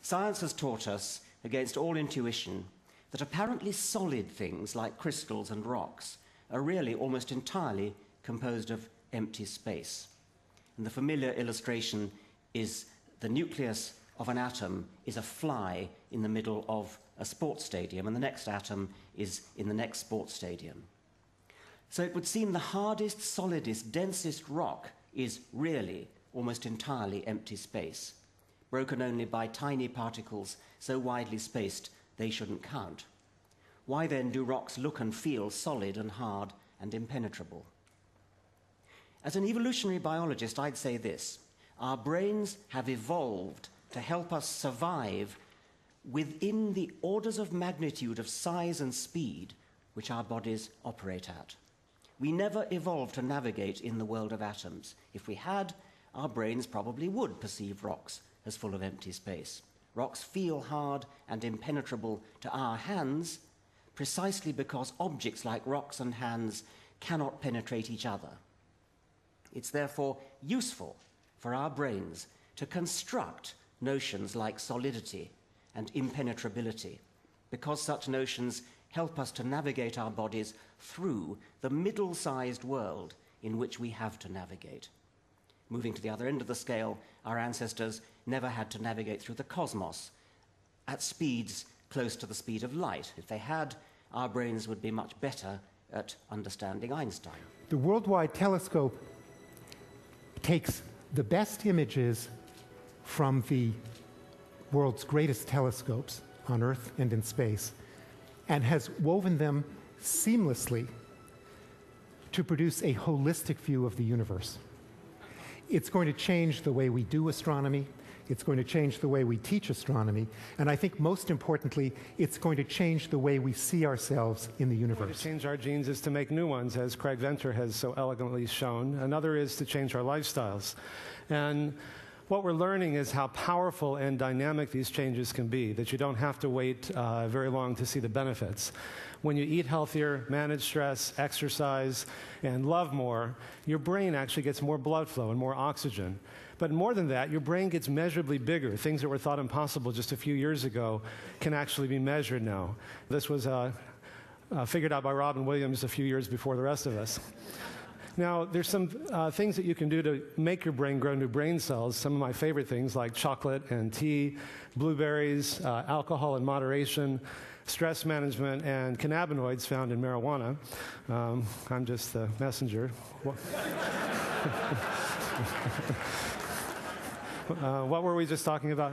Science has taught us, against all intuition, that apparently solid things like crystals and rocks are really almost entirely composed of empty space. And the familiar illustration is the nucleus of an atom is a fly in the middle of a sports stadium, and the next atom is in the next sports stadium. So it would seem the hardest, solidest, densest rock is really almost entirely empty space, broken only by tiny particles so widely spaced they shouldn't count. Why then do rocks look and feel solid and hard and impenetrable? As an evolutionary biologist, I'd say this: our brains have evolved to help us survive within the orders of magnitude of size and speed which our bodies operate at. We never evolved to navigate in the world of atoms. If we had, our brains probably would perceive rocks as full of empty space. Rocks feel hard and impenetrable to our hands precisely because objects like rocks and hands cannot penetrate each other. It's therefore useful for our brains to construct notions like solidity and impenetrability, because such notions help us to navigate our bodies through the middle-sized world in which we have to navigate. Moving to the other end of the scale, our ancestors never had to navigate through the cosmos at speeds close to the speed of light. If they had, our brains would be much better at understanding Einstein. The Worldwide Telescope takes the best images from the world's greatest telescopes on Earth and in space, and has woven them seamlessly to produce a holistic view of the universe. It's going to change the way we do astronomy. It's going to change the way we teach astronomy. And I think most importantly, it's going to change the way we see ourselves in the universe. To change our genes is to make new ones, as Craig Venter has so elegantly shown. Another is to change our lifestyles. And what we're learning is how powerful and dynamic these changes can be, that you don't have to wait very long to see the benefits. When you eat healthier, manage stress, exercise, and love more, your brain actually gets more blood flow and more oxygen. But more than that, your brain gets measurably bigger. Things that were thought impossible just a few years ago can actually be measured now. This was figured out by Robin Williams a few years before the rest of us. Now, there's some things that you can do to make your brain grow new brain cells. Some of my favorite things like chocolate and tea, blueberries, alcohol in moderation, stress management, and cannabinoids found in marijuana. I'm just the messenger. What were we just talking about?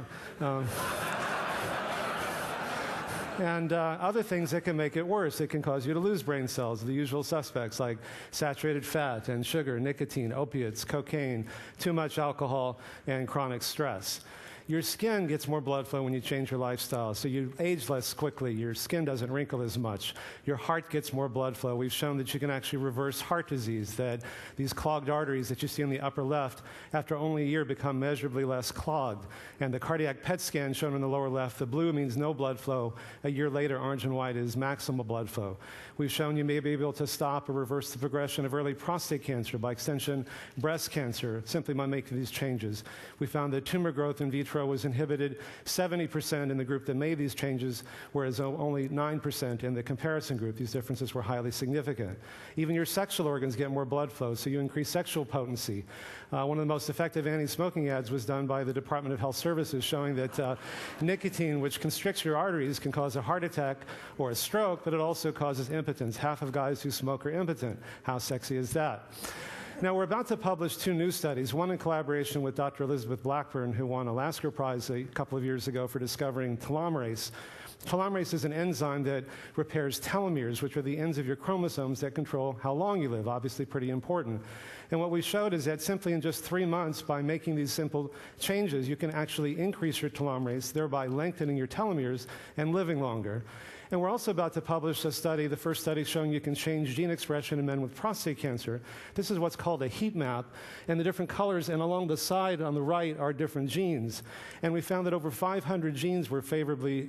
And other things that can make it worse. It can cause you to lose brain cells, the usual suspects like saturated fat and sugar, nicotine, opiates, cocaine, too much alcohol, and chronic stress. Your skin gets more blood flow when you change your lifestyle, so you age less quickly. Your skin doesn't wrinkle as much. Your heart gets more blood flow. We've shown that you can actually reverse heart disease, that these clogged arteries that you see in the upper left, after only a year, become measurably less clogged. And the cardiac PET scan shown in the lower left, the blue means no blood flow. A year later, orange and white is maximal blood flow. We've shown you may be able to stop or reverse the progression of early prostate cancer, by extension, breast cancer, simply by making these changes. We found that tumor growth in vitro was inhibited 70% in the group that made these changes, whereas only 9% in the comparison group. These differences were highly significant. Even your sexual organs get more blood flow, so you increase sexual potency. One of the most effective anti-smoking ads was done by the Department of Health Services, showing that nicotine, which constricts your arteries, can cause a heart attack or a stroke, but it also causes impotence. Half of guys who smoke are impotent. How sexy is that? Now, we're about to publish 2 new studies, one in collaboration with Dr. Elizabeth Blackburn, who won a Lasker Prize a couple of years ago for discovering telomerase. Telomerase is an enzyme that repairs telomeres, which are the ends of your chromosomes that control how long you live, obviously pretty important. And what we showed is that simply in just 3 months, by making these simple changes, you can actually increase your telomerase, thereby lengthening your telomeres and living longer. And we're also about to publish a study, the first study showing you can change gene expression in men with prostate cancer. This is what's called a heat map, and the different colors, and along the side on the right are different genes. And we found that over 500 genes were favorably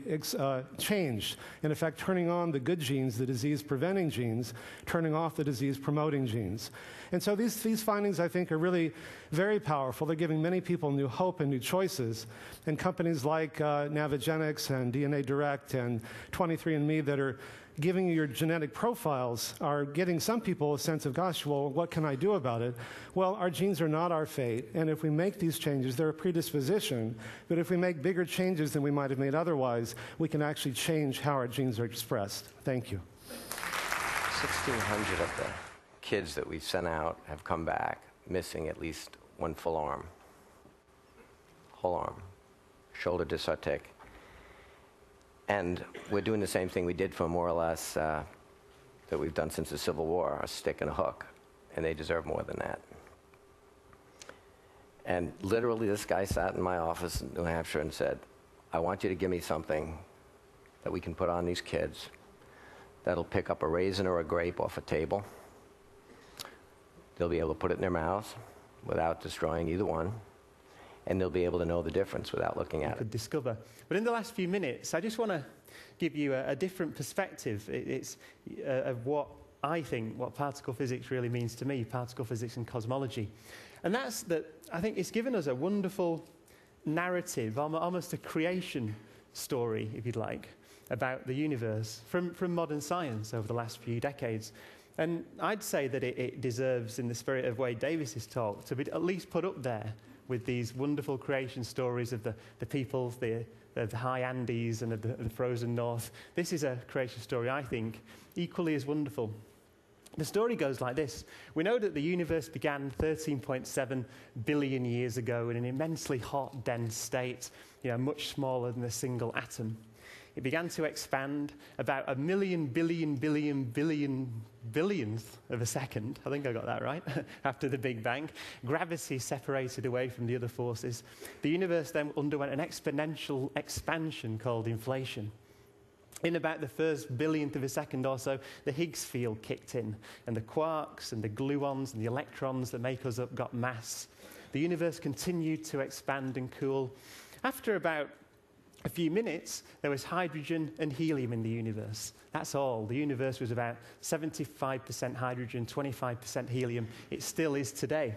changed. In effect, turning on the good genes, the disease-preventing genes, turning off the disease-promoting genes. And so these findings, I think, are really very powerful. They're giving many people new hope and new choices. And companies like Navigenics and DNA Direct and 23andMe that are giving you your genetic profiles are getting some people a sense of, gosh, well, what can I do about it? Well, our genes are not our fate, and if we make these changes, they're a predisposition. But if we make bigger changes than we might have made otherwise, we can actually change how our genes are expressed. Thank you. 1,600 of the kids that we've sent out have come back missing at least one full arm, whole arm, shoulder dysartic. And we're doing the same thing we did for more or less that we've done since the Civil War, a stick and a hook, and they deserve more than that. And literally this guy sat in my office in New Hampshire and said, I want you to give me something that we can put on these kids that'll pick up a raisin or a grape off a table. They'll be able to put it in their mouth without destroying either one, and they'll be able to know the difference without looking at it. Could discover. But in the last few minutes, I just want to give you a different perspective. It's of what I think, what particle physics really means to me, particle physics and cosmology. And that's that I think it's given us a wonderful narrative, almost a creation story, if you'd like, about the universe from modern science over the last few decades. And I'd say that it deserves, in the spirit of Wade Davis's talk, to be at least put up there with these wonderful creation stories of the peoples, the high Andes and the frozen north. This is a creation story, I think, equally as wonderful. The story goes like this. We know that the universe began 13.7 billion years ago in an immensely hot, dense state, much smaller than a single atom. It began to expand about a million, billion, billion, billion, billionth of a second. I think I got that right. After the Big Bang, gravity separated away from the other forces. The universe then underwent an exponential expansion called inflation. In about the first billionth of a second or so, the Higgs field kicked in, and the quarks and the gluons and the electrons that make us up got mass. The universe continued to expand and cool. After about a few minutes, there was hydrogen and helium in the universe. That's all. The universe was about 75% hydrogen, 25% helium. It still is today.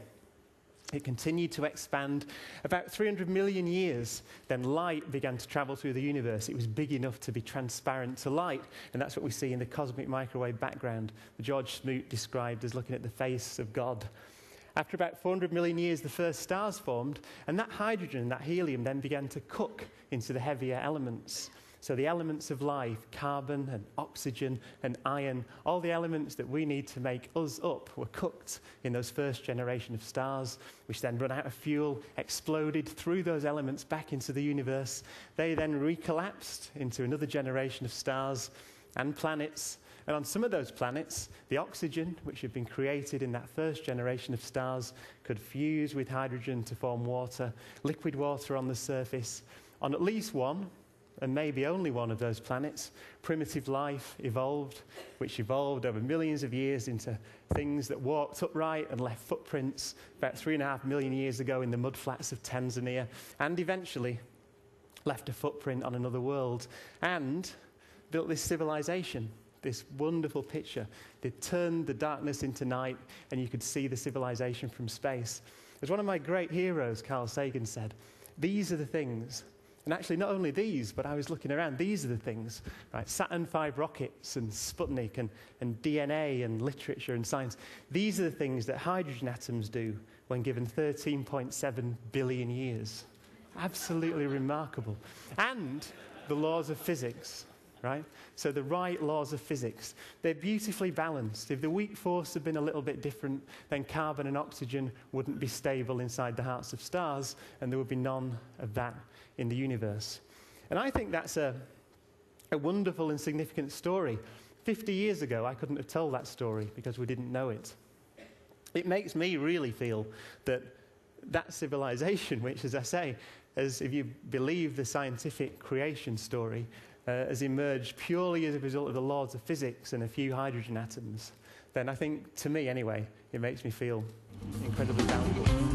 It continued to expand. About 300 million years, then light began to travel through the universe. It was big enough to be transparent to light, and that's what we see in the cosmic microwave background, that George Smoot described as looking at the face of God. After about 400 million years, the first stars formed, and that hydrogen, that helium, then began to cook into the heavier elements. So the elements of life, carbon and oxygen and iron, all the elements that we need to make us up were cooked in those first generation of stars, which then run out of fuel, exploded through those elements back into the universe. They then recollapsed into another generation of stars and planets. And on some of those planets, the oxygen, which had been created in that first generation of stars, could fuse with hydrogen to form water, liquid water on the surface. On at least one, and maybe only one of those planets, primitive life evolved, which evolved over millions of years into things that walked upright and left footprints about 3.5 million years ago in the mudflats of Tanzania, and eventually left a footprint on another world, and built this civilization. This wonderful picture. They turned the darkness into night, and you could see the civilization from space. As one of my great heroes, Carl Sagan, said, these are the things, and actually not only these, but I was looking around, these are the things, right? Saturn V rockets and Sputnik and DNA and literature and science. These are the things that hydrogen atoms do when given 13.7 billion years. Absolutely remarkable. And the laws of physics. Right? So the right laws of physics, they're beautifully balanced. If the weak force had been a little bit different, then carbon and oxygen wouldn't be stable inside the hearts of stars, and there would be none of that in the universe. And I think that's a wonderful and significant story. 50 years ago, I couldn't have told that story because we didn't know it. It makes me really feel that civilization, which, as I say, as if you believe the scientific creation story, has emerged purely as a result of the laws of physics and a few hydrogen atoms, then I think, to me anyway, it makes me feel incredibly valuable.